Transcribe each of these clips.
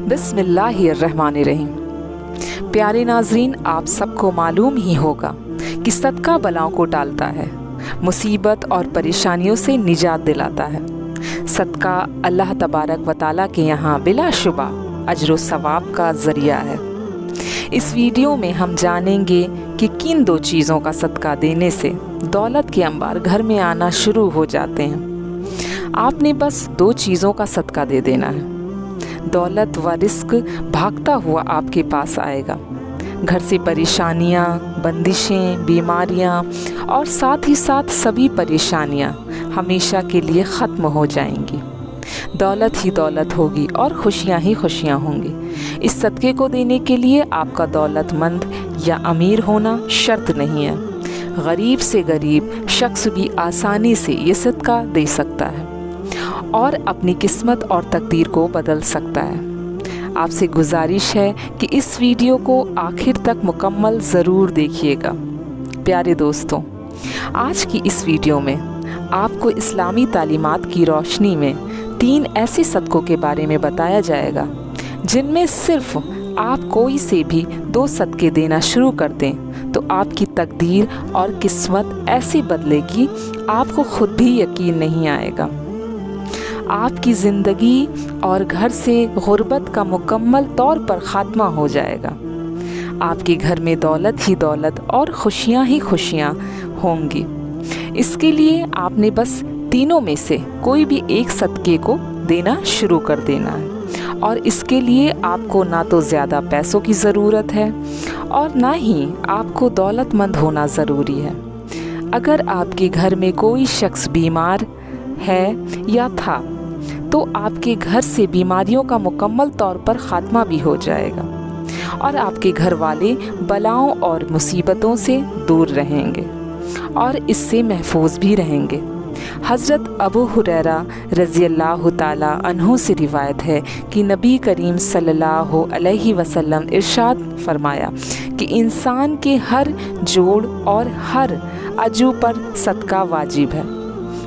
बिस्मिल्लाहिर्रहमानिर्रहीम। प्यारे नाज़रीन, आप सबको मालूम ही होगा कि सदका बलाओं को टालता है, मुसीबत और परेशानियों से निजात दिलाता है। सदका अल्लाह तबारक व तआला के यहाँ बिलाशुबा अजर सवाब का ज़रिया है। इस वीडियो में हम जानेंगे कि किन दो चीज़ों का सदका देने से दौलत के अंबार घर में आना शुरू हो जाते हैं। आपने बस दो चीज़ों का सदका दे देना है, दौलत व रिस्क भागता हुआ आपके पास आएगा। घर से परेशानियाँ, बंदिशें, बीमारियाँ और साथ ही साथ सभी परेशानियाँ हमेशा के लिए ख़त्म हो जाएंगी। दौलत ही दौलत होगी और खुशियाँ ही खुशियाँ होंगी। इस सदक़े को देने के लिए आपका दौलतमंद या अमीर होना शर्त नहीं है। गरीब से गरीब शख्स भी आसानी से ये सदका दे सकता है और अपनी किस्मत और तकदीर को बदल सकता है। आपसे गुजारिश है कि इस वीडियो को आखिर तक मुकम्मल ज़रूर देखिएगा। प्यारे दोस्तों, आज की इस वीडियो में आपको इस्लामी तालीमात की रोशनी में 3 ऐसे सदक़ों के बारे में बताया जाएगा जिनमें सिर्फ आप कोई से भी 2 सदक़े देना शुरू कर दें तो आपकी तकदीर और किस्मत ऐसे बदलेगी आपको खुद भी यकीन नहीं आएगा। आपकी ज़िंदगी और घर से गुर्बत का मुकम्मल तौर पर ख़ात्मा हो जाएगा। आपके घर में दौलत ही दौलत और खुशियाँ ही खुशियाँ होंगी। इसके लिए आपने बस तीनों में से कोई भी एक सदक़े को देना शुरू कर देना है और इसके लिए आपको ना तो ज़्यादा पैसों की ज़रूरत है और ना ही आपको दौलतमंद होना ज़रूरी है। अगर आपके घर में कोई शख्स बीमार है या था तो आपके घर से बीमारियों का मुकम्मल तौर पर ख़ात्मा भी हो जाएगा और आपके घर वाले बलाओं और मुसीबतों से दूर रहेंगे और इससे महफूज भी रहेंगे। हज़रत अबू हुरैरा रज़ियल्लाहु ताला अन्हु से रिवायत है कि नबी करीम सल्लल्लाहु अलैहि वसल्लम इरशाद फरमाया कि इंसान के हर जोड़ और हर अजू पर सदका वाजिब है।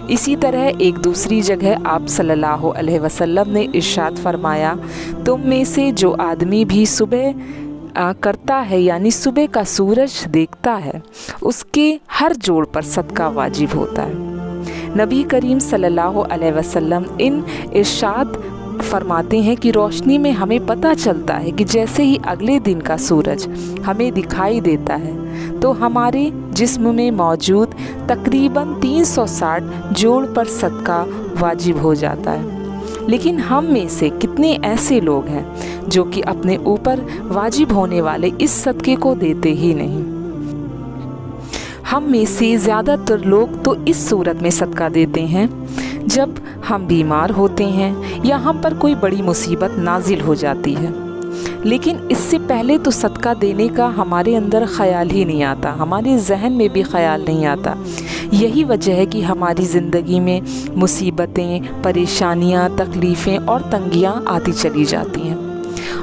इसी तरह एक दूसरी जगह आप सल्लल्लाहु अलैहि वसल्लम ने इरशाद फरमाया, तुम में से जो आदमी भी सुबह करता है यानी सुबह का सूरज देखता है उसके हर जोड़ पर सदका वाजिब होता है। नबी करीम सल्लल्लाहु अलैहि वसल्लम इन इरशाद फरमाते हैं कि रोशनी में हमें पता चलता है कि जैसे ही अगले दिन का सूरज हमें दिखाई देता है तो हमारे जिस्म में मौजूद तकरीबन 360 जोड़ पर सदका वाजिब हो जाता है। लेकिन हम में से कितने ऐसे लोग हैं जो कि अपने ऊपर वाजिब होने वाले इस सदक़े को देते ही नहीं। हम में से ज़्यादातर लोग तो इस सूरत में सदका देते हैं जब हम बीमार होते हैं या हम पर कोई बड़ी मुसीबत नाजिल हो जाती है, लेकिन इससे पहले तो सदका देने का हमारे अंदर ख़याल ही नहीं आता, हमारे जहन में भी ख़याल नहीं आता। यही वजह है कि हमारी ज़िंदगी में मुसीबतें, परेशानियाँ, तकलीफ़ें और तंगियाँ आती चली जाती हैं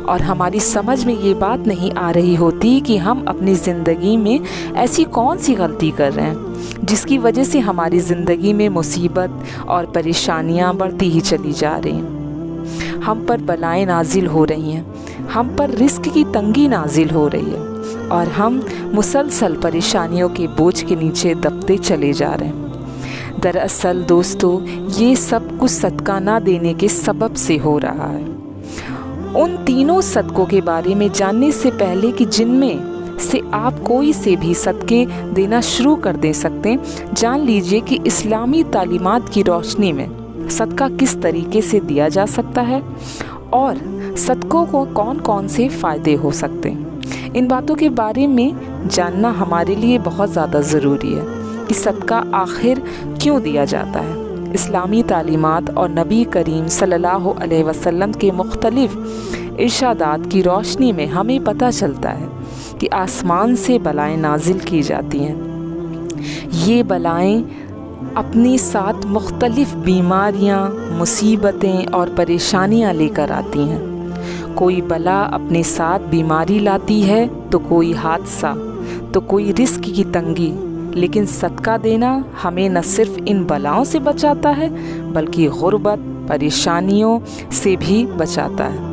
और हमारी समझ में ये बात नहीं आ रही होती कि हम अपनी ज़िंदगी में ऐसी कौन सी गलती कर रहे हैं जिसकी वजह से हमारी ज़िंदगी में मुसीबत और परेशानियाँ बढ़ती ही चली जा रही हैं। हम पर बलाएं नाजिल हो रही हैं, हम पर रिस्क की तंगी नाजिल हो रही है और हम मुसलसल परेशानियों के बोझ के नीचे दबते चले जा रहे हैं। दरअसल दोस्तों, ये सब कुछ सदका ना देने के सबब से हो रहा है। उन तीनों सदक़ों के बारे में जानने से पहले कि जिनमें से आप कोई से भी सदक़े देना शुरू कर दे सकते हैं, जान लीजिए कि इस्लामी तालीमात की रोशनी में सदका किस तरीके से दिया जा सकता है और सदक़ों को कौन कौन से फ़ायदे हो सकते हैं। इन बातों के बारे में जानना हमारे लिए बहुत ज़्यादा ज़रूरी है कि सदका आखिर क्यों दिया जाता है। इस्लामी तालीमात और नबी करीम सल्लल्लाहु अलैहि वसल्लम के मुख्तलिफ़ इरशादात की रोशनी में हमें पता चलता है कि आसमान से बलाएं नाजिल की जाती हैं। ये बलाएं अपने साथ मुख्तलिफ़ बीमारियां, मुसीबतें और परेशानियां लेकर आती हैं। कोई बला अपने साथ बीमारी लाती है तो कोई हादसा, तो कोई रिस्क की तंगी। लेकिन सदका देना हमें न सिर्फ इन बलाओं से बचाता है बल्कि गुर्बत, परेशानियों से भी बचाता है।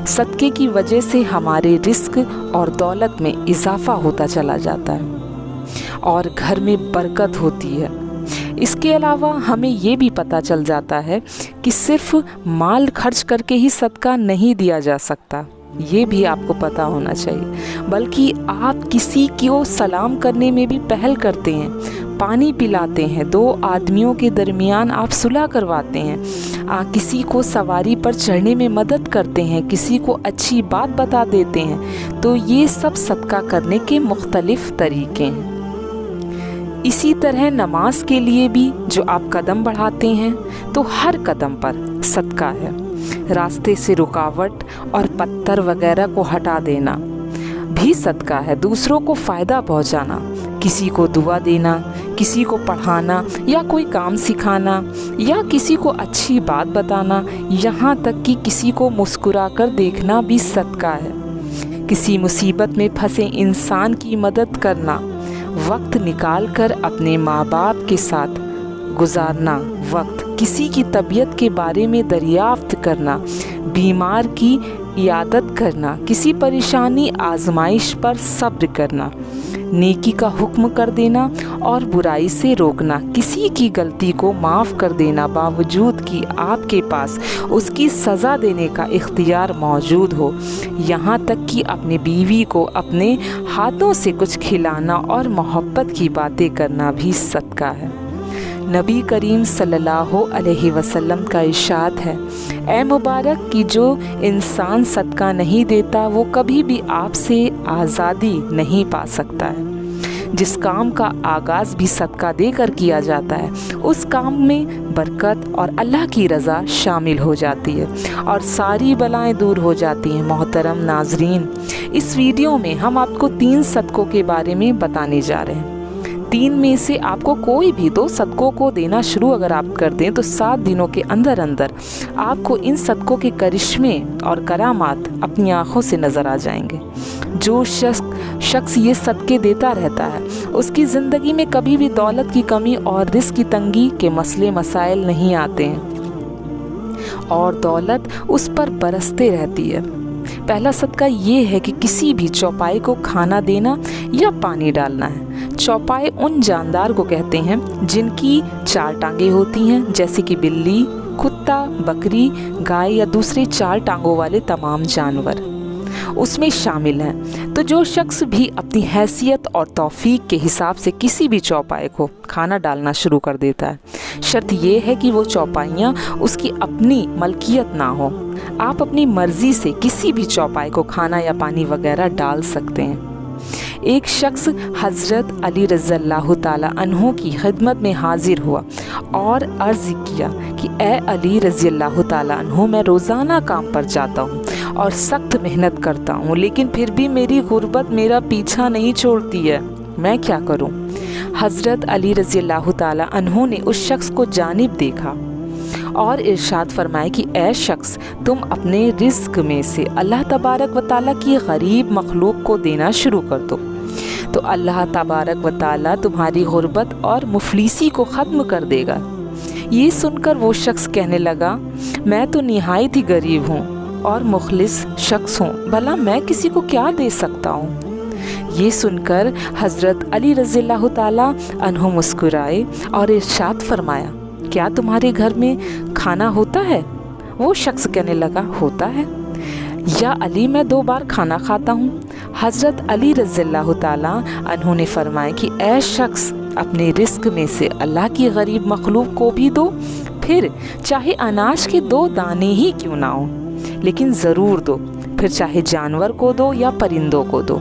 सदक़े की वजह से हमारे रिस्क और दौलत में इजाफ़ा होता चला जाता है और घर में बरकत होती है। इसके अलावा हमें ये भी पता चल जाता है कि सिर्फ माल खर्च करके ही सदका नहीं दिया जा सकता, ये भी आपको पता होना चाहिए, बल्कि आप किसी को सलाम करने में भी पहल करते हैं, पानी पिलाते हैं, दो आदमियों के दरमियान आप सुलह करवाते हैं, किसी को सवारी पर चढ़ने में मदद करते हैं, किसी को अच्छी बात बता देते हैं, तो ये सब सदका करने के मुख्तलिफ तरीके हैं। इसी तरह नमाज के लिए भी जो आप कदम बढ़ाते हैं तो हर कदम पर सदका है। रास्ते से रुकावट और पत्थर वगैरह को हटा देना भी सदका है। दूसरों को फ़ायदा पहुंचाना, किसी को दुआ देना, किसी को पढ़ाना या कोई काम सिखाना या किसी को अच्छी बात बताना, यहाँ तक कि किसी को मुस्कुरा कर देखना भी सदका है। किसी मुसीबत में फंसे इंसान की मदद करना, वक्त निकाल कर अपने माँ बाप के साथ गुजारना वक्त, किसी की तबीयत के बारे में दरियाफ्त करना, बीमार की इयादत करना, किसी परेशानी आजमाइश पर सब्र करना, नेकी का हुक्म कर देना और बुराई से रोकना, किसी की गलती को माफ़ कर देना बावजूद कि आपके पास उसकी सज़ा देने का इख्तियार मौजूद हो, यहाँ तक कि अपनी बीवी को अपने हाथों से कुछ खिलाना और मोहब्बत की बातें करना भी सदका है। नबी करीम सल्लल्लाहु अलैहि वसल्लम का इरशाद है, ऐ मुबारक कि जो इंसान सदका नहीं देता वो कभी भी आपसे आज़ादी नहीं पा सकता है। जिस काम का आगाज़ भी सदका देकर किया जाता है उस काम में बरकत और अल्लाह की रज़ा शामिल हो जाती है और सारी बलाएं दूर हो जाती हैं। मोहतरम नाजरीन, इस वीडियो में हम आपको 3 सदकों के बारे में बताने जा रहे हैं। 3 में से आपको कोई भी 2 सदकों को देना शुरू अगर आप कर दें तो 7 दिनों के अंदर अंदर आपको इन सदकों के करिश्मे और करामात अपनी आँखों से नज़र आ जाएंगे। जो शख्स ये सदके देता रहता है उसकी ज़िंदगी में कभी भी दौलत की कमी और रिस्क की तंगी के मसले मसाइल नहीं आते हैं और दौलत उस पर बरसते रहती है। पहला सदका ये है कि किसी भी चौपाई को खाना देना या पानी डालना है। चौपाई उन जानदार को कहते हैं जिनकी 4 टांगें होती हैं, जैसे कि बिल्ली, कुत्ता, बकरी, गाय या दूसरे 4 टांगों वाले तमाम जानवर उसमें शामिल हैं। तो जो शख्स भी अपनी हैसियत और तौफीक के हिसाब से किसी भी चौपाई को खाना डालना शुरू कर देता है, शर्त ये है कि वो चौपाइयाँ उसकी अपनी मलकियत ना हो। आप अपनी मर्ज़ी से किसी भी चौपाई को खाना या पानी वगैरह डाल सकते हैं। एक शख्स हज़रत अली रज़ियल्लाहु ताला अन्हु की खिदमत में हाजिर हुआ और अर्ज़ किया कि ए अली रज़ियल्लाहु ताला अन्हु, मैं रोज़ाना काम पर जाता हूँ और सख्त मेहनत करता हूँ, लेकिन फिर भी मेरी गुर्बत मेरा पीछा नहीं छोड़ती है, मैं क्या करूँ? हज़रत अली रज़ियल्लाहु ताला अन्हु ने उस शख्स को जानिब देखा और इरशाद फरमाया कि ऐ शख्स, तुम अपने रिज़्क में से अल्लाह तबारक व ताला की गरीब मखलूक को देना शुरू कर दो, तो अल्लाह तबारक व ताला तुम्हारी गुर्बत और मुफलिसी को ख़त्म कर देगा। ये सुनकर वो शख्स कहने लगा, मैं तो निहायत ही गरीब हूँ और मुखलिस शख्स हूँ, भला मैं किसी को क्या दे सकता हूँ? ये सुनकर हज़रत अली रज़ियल्लाहु ताला अन्हु मुस्कुराए और इरशाद फरमाया, क्या तुम्हारे घर में खाना होता है? वो शख्स कहने लगा, होता है या अली, मैं 2 बार खाना खाता हूँ। हज़रत अली रज़ियल्लाहु ताला अन्हु ने फरमाया कि ऐ शख्स, अपने रिस्क में से अल्लाह की गरीब मखलूक को भी दो, फिर चाहे अनाज के 2 दाने ही क्यों ना हो, लेकिन ज़रूर दो, फिर चाहे जानवर को दो या परिंदों को दो।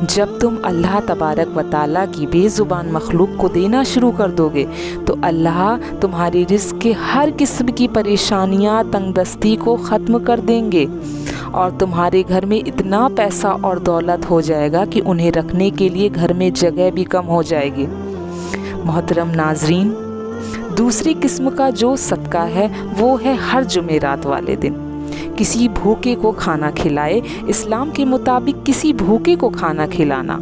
जब तुम अल्लाह तबारक व ताला की बेज़ुबान मखलूक को देना शुरू कर दोगे तो अल्लाह तुम्हारी रिज़्क़ के हर किस्म की परेशानियाँ, तंगदस्ती को ख़त्म कर देंगे और तुम्हारे घर में इतना पैसा और दौलत हो जाएगा कि उन्हें रखने के लिए घर में जगह भी कम हो जाएगी। मोहतरम नाजरीन, दूसरी किस्म का जो सदका है वो है हर जुमेरात वाले दिन किसी भूखे को खाना खिलाए। इस्लाम के मुताबिक किसी भूखे को खाना खिलाना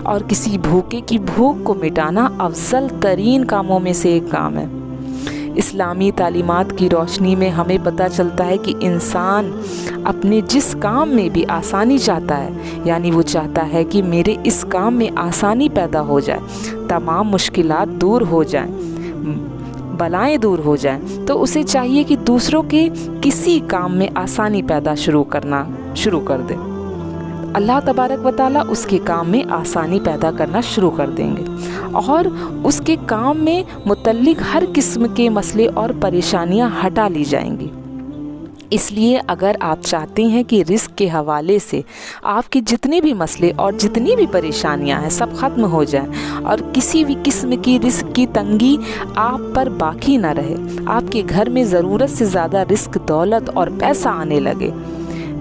और किसी भूखे की भूख को मिटाना अफजल तरीन कामों में से एक काम है। اسلامی تعلیمات کی روشنی میں ہمیں پتہ چلتا ہے کہ انسان اپنے جس کام میں بھی آسانی چاہتا ہے، یعنی وہ چاہتا ہے کہ میرے اس کام میں آسانی پیدا ہو جائے، تمام مشکلات دور ہو جائیں، بلائیں دور ہو جائیں، تو اسے چاہیے کہ دوسروں کے کسی کام میں آسانی پیدا کرنا شروع کر دے۔ اللہ تبارک و تعالیٰ اس کے کام میں آسانی پیدا کرنا شروع کر دیں گے، اور اس کے کام میں متعلق ہر قسم کے مسئلے اور پریشانیاں ہٹا لی جائیں گی۔ اس لیے اگر آپ چاہتے ہیں کہ رزق کے حوالے سے آپ کے جتنے بھی مسئلے اور جتنی بھی پریشانیاں ہیں سب ختم ہو جائیں، اور کسی بھی قسم کی رزق کی تنگی آپ پر باقی نہ رہے، آپ کے گھر میں ضرورت سے زیادہ رزق، دولت اور پیسہ آنے لگے،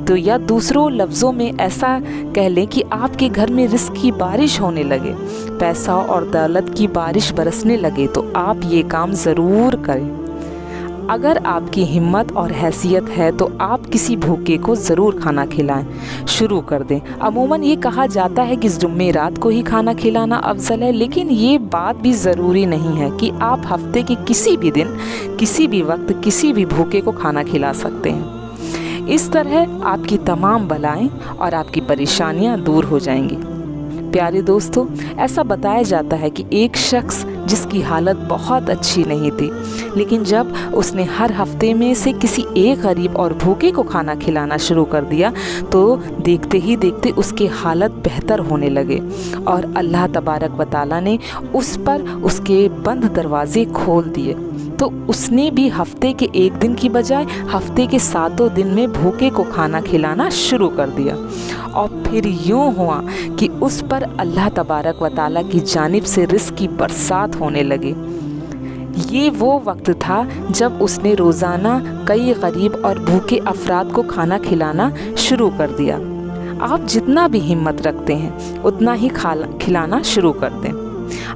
تو یا دوسروں لفظوں میں ایسا کہہ لیں کہ آپ کے گھر میں رزق کی بارش ہونے لگے، پیسہ اور دولت کی بارش برسنے لگے، تو آپ یہ کام ضرور کریں۔ اگر آپ کی ہمت اور حیثیت ہے تو آپ کسی بھوکے کو ضرور کھانا کھلائیں شروع کر دیں۔ عموماً یہ کہا جاتا ہے کہ جمعرات کو ہی کھانا کھلانا افضل ہے، لیکن یہ بات بھی ضروری نہیں ہے کہ آپ ہفتے کے کسی بھی دن، کسی بھی وقت، کسی بھی بھوکے کو کھانا کھلا سکتے ہیں۔ اس طرح آپ کی تمام بلائیں اور آپ کی پریشانیاں دور ہو جائیں گی۔ پیارے دوستو، ایسا بتایا جاتا ہے کہ ایک شخص جس کی حالت بہت اچھی نہیں تھی، لیکن جب اس نے ہر ہفتے میں سے کسی ایک غریب اور بھوکے کو کھانا کھلانا شروع کر دیا تو دیکھتے ہی دیکھتے اس کی حالت بہتر ہونے لگے، اور اللہ تبارک و تعالیٰ نے اس پر اس کے بند دروازے کھول دیے، تو اس نے بھی ہفتے کے ایک دن کی بجائے ہفتے کے 7 دن میں بھوکے کو کھانا کھلانا شروع کر دیا، اور پھر یوں ہوا کہ اس پر اللہ تبارک و تعالیٰ کی جانب سے رزق کی برسات ہونے لگی۔ یہ وہ وقت تھا جب اس نے روزانہ کئی غریب اور بھوکے افراد کو کھانا کھلانا شروع کر دیا۔ آپ جتنا بھی ہمت رکھتے ہیں اتنا ہی کھلانا شروع کر دیں۔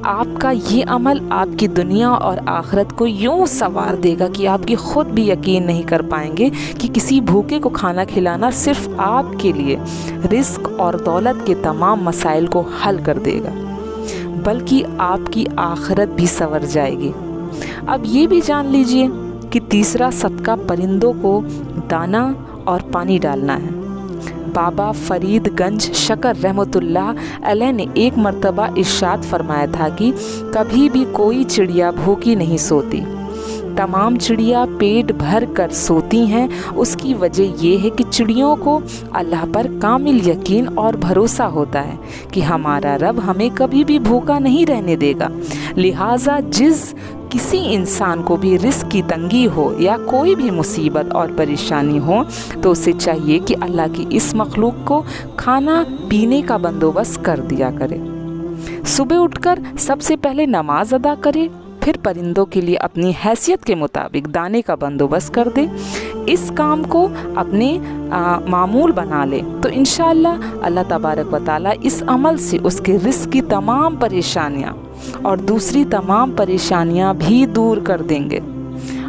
آپ کا یہ عمل آپ کی دنیا اور آخرت کو یوں سنوار دے گا کہ آپ کی خود بھی یقین نہیں کر پائیں گے کہ کسی بھوکے کو کھانا کھلانا صرف آپ کے لیے رزق اور دولت کے تمام مسائل کو حل کر دے گا، بلکہ آپ کی آخرت بھی سنور جائے گی۔ اب یہ بھی جان لیجئے کہ تیسرا صدقہ پرندوں کو دانا اور پانی ڈالنا ہے۔ بابا فرید گنج شکر رحمۃ اللہ علیہ نے ایک مرتبہ ارشاد فرمایا تھا کہ کبھی بھی کوئی چڑیا بھوکی نہیں سوتی، تمام چڑیا پیٹ بھر کر سوتی ہیں۔ اس کی وجہ یہ ہے کہ چڑیوں کو اللہ پر کامل یقین اور بھروسہ ہوتا ہے کہ ہمارا رب ہمیں کبھی بھی بھوکا نہیں رہنے دے گا، لہٰذا جس کسی انسان کو بھی رزق کی تنگی ہو یا کوئی بھی مصیبت اور پریشانی ہو تو اسے چاہیے کہ اللہ کی اس مخلوق کو کھانا پینے کا بندوبست کر دیا کرے۔ صبح اٹھ کر سب سے پہلے نماز ادا کرے، پھر پرندوں کے لیے اپنی حیثیت کے مطابق دانے کا بندوبست کر دے۔ اس کام کو اپنے معمول بنا لے تو انشاءاللہ اللہ تبارک و تعالیٰ اس عمل سے اس کے رزق کی تمام پریشانیاں اور دوسری تمام پریشانیاں بھی دور کر دیں گے۔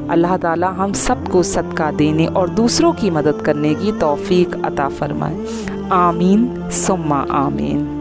اللہ تعالیٰ ہم سب کو صدقہ دینے اور دوسروں کی مدد کرنے کی توفیق عطا فرمائے۔ آمین ثم آمین۔